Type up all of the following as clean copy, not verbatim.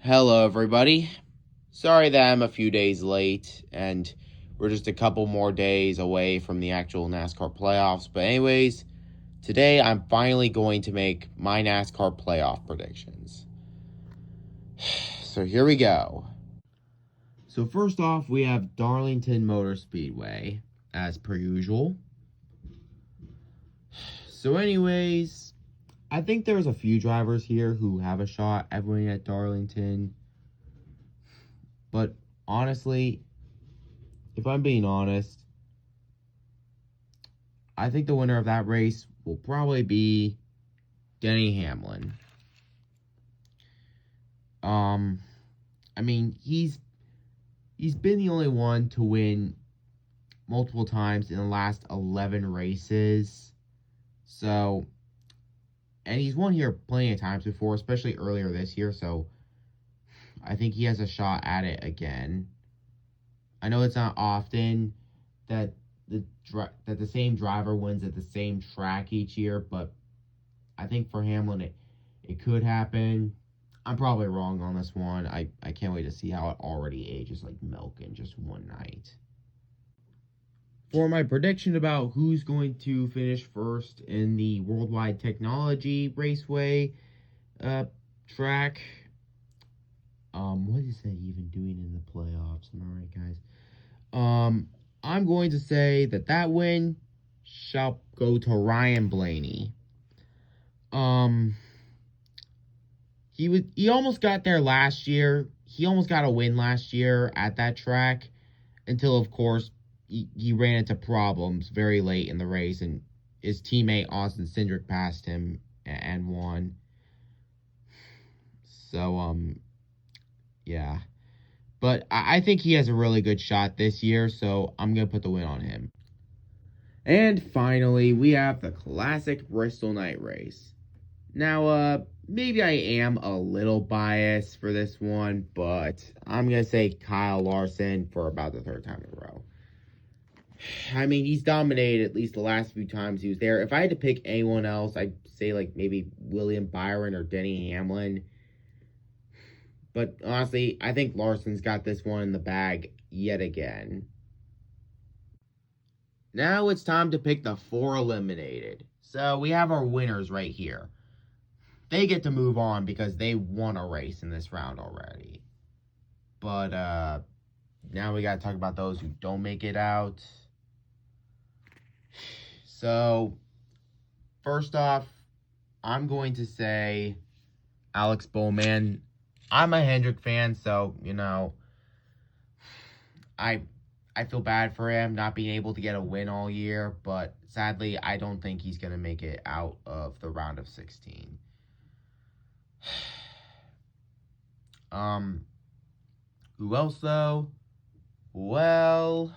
Hello, everybody. Sorry that I'm a few days late, and we're just a couple more days away from the actual NASCAR playoffs. But, anyways, today I'm finally going to make my NASCAR playoff predictions. So, here we go. So, first off, we have Darlington Motor Speedway, as per usual. So, anyways, I think there's a few drivers here who have a shot at winning at Darlington. But honestly, if I'm being honest, I think the winner of that race will probably be Denny Hamlin. I mean, he's been the only one to win multiple times in the last 11 races. So, and he's won here plenty of times before, especially earlier this year, so I think he has a shot at it again. I know it's not often that the same driver wins at the same track each year, but I think for Hamlin it could happen. I'm probably wrong on this one. I can't wait to see how it already ages like milk in just one night. For my prediction about who's going to finish first in the Worldwide Technology Raceway track, what is that even doing in the playoffs? Am I right, guys? I'm going to say that win shall go to Ryan Blaney. He almost got there last year. He almost got a win last year at that track until, of course, he ran into problems very late in the race, and his teammate Austin Cindric passed him and won. So, yeah. But I think he has a really good shot this year, so I'm going to put the win on him. And finally, we have the classic Bristol night race. Now, maybe I am a little biased for this one, but I'm going to say Kyle Larson for about the third time in a row. I mean, he's dominated at least the last few times he was there. If I had to pick anyone else, I'd say like maybe William Byron or Denny Hamlin. But honestly, I think Larson's got this one in the bag yet again. Now it's time to pick the 4 eliminated. So we have our winners right here. They get to move on because they won a race in this round already. But now we got to talk about those who don't make it out. So, first off, I'm going to say Alex Bowman. I'm a Hendrick fan, so, I feel bad for him not being able to get a win all year, but sadly, I don't think he's going to make it out of the round of 16. Who else, though? Well,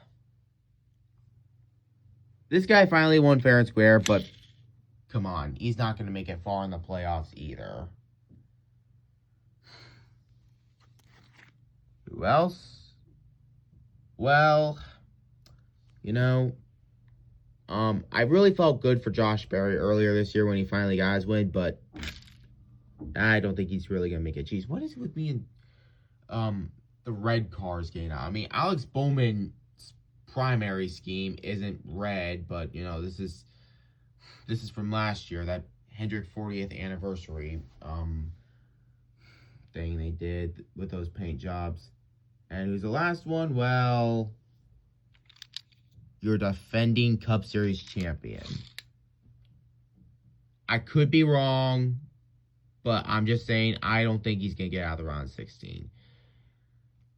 this guy finally won fair and square, but come on, he's not going to make it far in the playoffs either. Who else? Well, I really felt good for Josh Berry earlier this year when he finally got his win, but I don't think he's really going to make it. Jeez, what is it with me and the red cars getting out? I mean, Alex Bowman's primary scheme isn't red, but, this is from last year, that Hendrick 40th anniversary thing they did with those paint jobs. And who's the last one? Well, your defending Cup Series champion. I could be wrong, but I'm just saying I don't think he's going to get out of the round 16.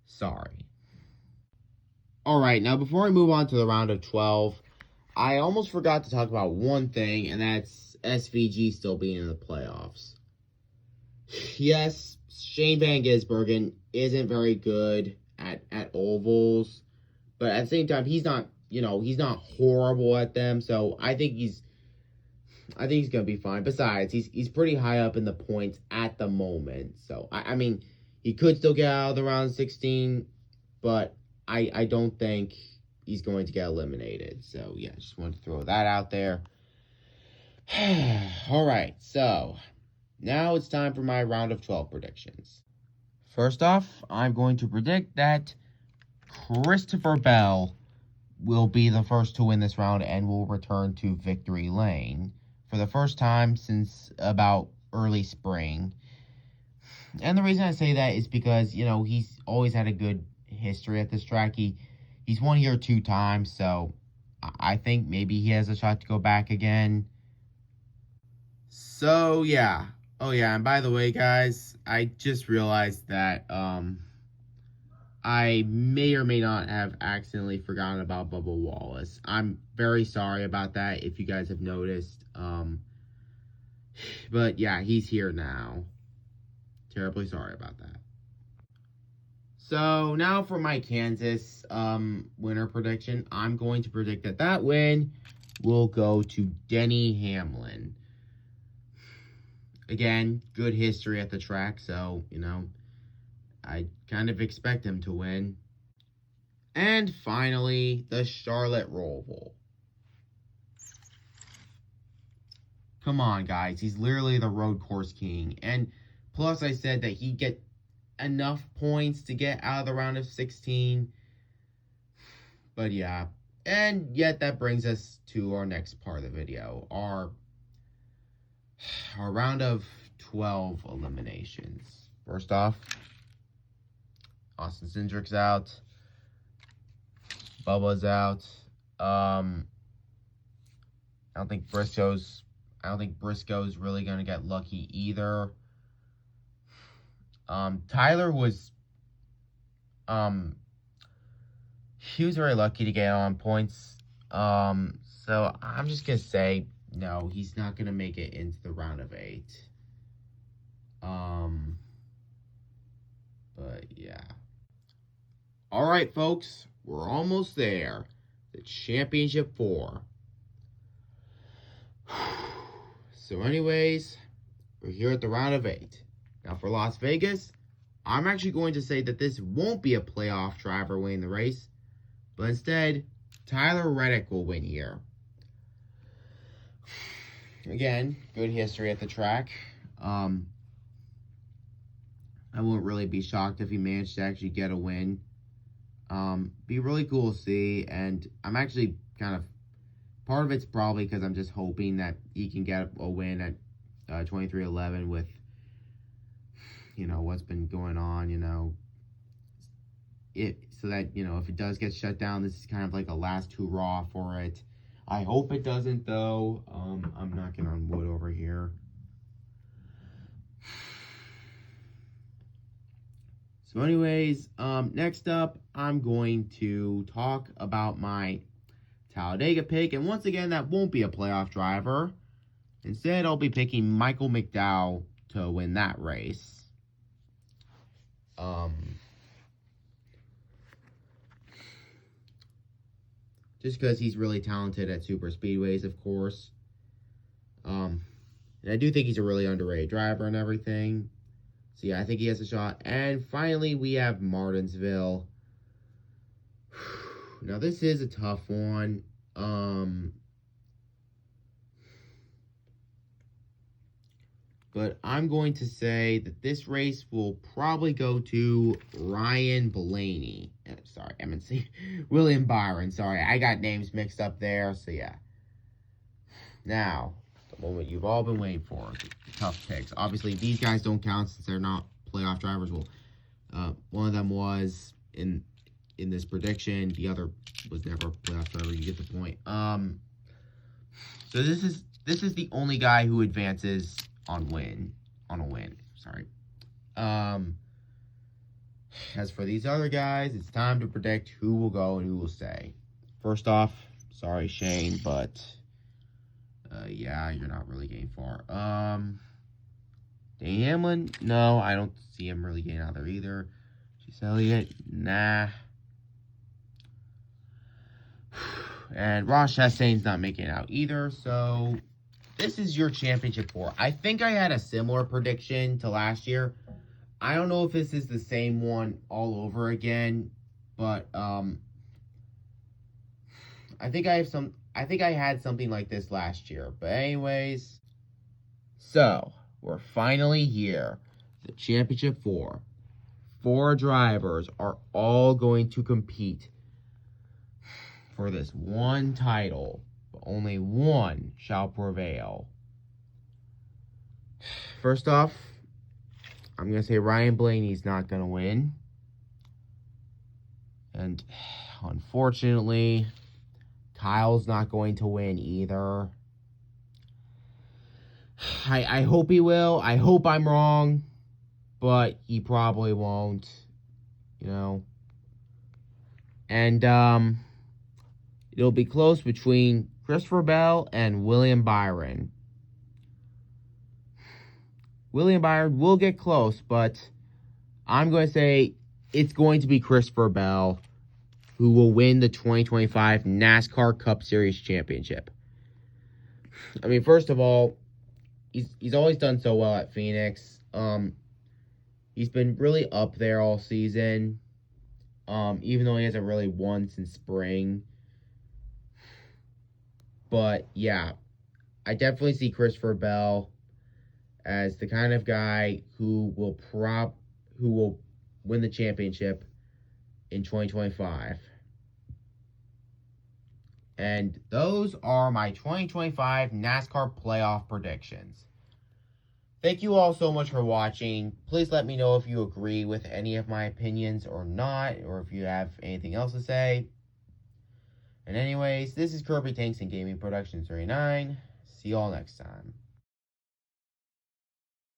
Sorry. Alright, now before I move on to the round of 12, I almost forgot to talk about one thing, and that's SVG still being in the playoffs. Yes, Shane Van Gisbergen isn't very good at ovals, but at the same time, he's not horrible at them, so I think he's gonna be fine. Besides, he's pretty high up in the points at the moment, so I mean, he could still get out of the round 16, but I don't think he's going to get eliminated. So yeah, just wanted to throw that out there. All right, so now it's time for my round of 12 predictions. First off, I'm going to predict that Christopher Bell will be the first to win this round and will return to victory lane for the first time since about early spring. And the reason I say that is because, he's always had a good history at this track. He's won here 2 times, so I think maybe he has a shot to go back again. So, yeah. Oh, yeah, and by the way, guys, I just realized that, I may or may not have accidentally forgotten about Bubba Wallace. I'm very sorry about that if you guys have noticed. But yeah, he's here now. Terribly sorry about that. So now for my Kansas winner prediction. I'm going to predict that win will go to Denny Hamlin. Again, good history at the track, so, I kind of expect him to win. And finally, the Charlotte Roval. Come on, guys. He's literally the road course king. And plus, I said that he'd get enough points to get out of the round of 16. But yeah. And yet, that brings us to our next part of the video. Our round of 12 eliminations. First off, Austin Cindric's out. Bubba's out. I don't think Briscoe's really gonna get lucky either. Tyler was he was very lucky to get on points. So I'm just gonna say no, he's not gonna make it into the round of 8. But yeah. Alright, folks, we're almost there. The Championship 4. So anyways, we're here at the round of 8. Now for Las Vegas, I'm actually going to say that this won't be a playoff driver winning the race, but instead, Tyler Reddick will win here. Again, good history at the track. I wouldn't really be shocked if he managed to actually get a win. Be really cool to see, and I'm actually kind of, part of it's probably because I'm just hoping that he can get a win at 23-11 with, what's been going on, so that, if it does get shut down, this is kind of like a last hurrah for it. I hope it doesn't, though. I'm knocking on wood over here. So anyways, next up, I'm going to talk about my Talladega pick. And once again, that won't be a playoff driver. Instead, I'll be picking Michael McDowell to win that race. Just because he's really talented at super speedways, of course. And I do think he's a really underrated driver and everything. So yeah, I think he has a shot. And finally, we have Martinsville. Now, this is a tough one. But I'm going to say that this race will probably go to Ryan Blaney. Sorry, MNC. William Byron. Sorry, I got names mixed up there. So yeah. Now, the moment you've all been waiting for. The tough picks. Obviously, these guys don't count since they're not playoff drivers. Well, one of them was in this prediction. The other was never a playoff driver. You get the point. So this is the only guy who advances on a win. Sorry. As for these other guys, it's time to predict who will go and who will stay. First off, sorry Shane, but yeah, you're not really getting far. Dan Hamlin, no, I don't see him really getting out there either. Chase Elliott, nah. And Ross Chastain's not making it out either, so this is your championship 4. I think I had a similar prediction to last year. I don't know if this is the same one all over again, but I think I had something like this last year. But anyways, so we're finally here. The championship 4. 4 drivers are all going to compete for this one title, but only one shall prevail. First off, I'm going to say Ryan Blaney's not going to win. And unfortunately, Kyle's not going to win either. I hope he will. I hope I'm wrong, but he probably won't, you know. And it'll be close between Christopher Bell and William Byron. William Byron will get close, but I'm going to say it's going to be Christopher Bell who will win the 2025 NASCAR Cup Series Championship. I mean, first of all, he's always done so well at Phoenix. He's been really up there all season, even though he hasn't really won since spring. But yeah, I definitely see Christopher Bell as the kind of guy who will win the championship in 2025. And those are my 2025 NASCAR playoff predictions. Thank you all so much for watching. Please let me know if you agree with any of my opinions or not, or if you have anything else to say. And anyways, this is Kirby Tanks and Gaming Productions 39. See you all next time.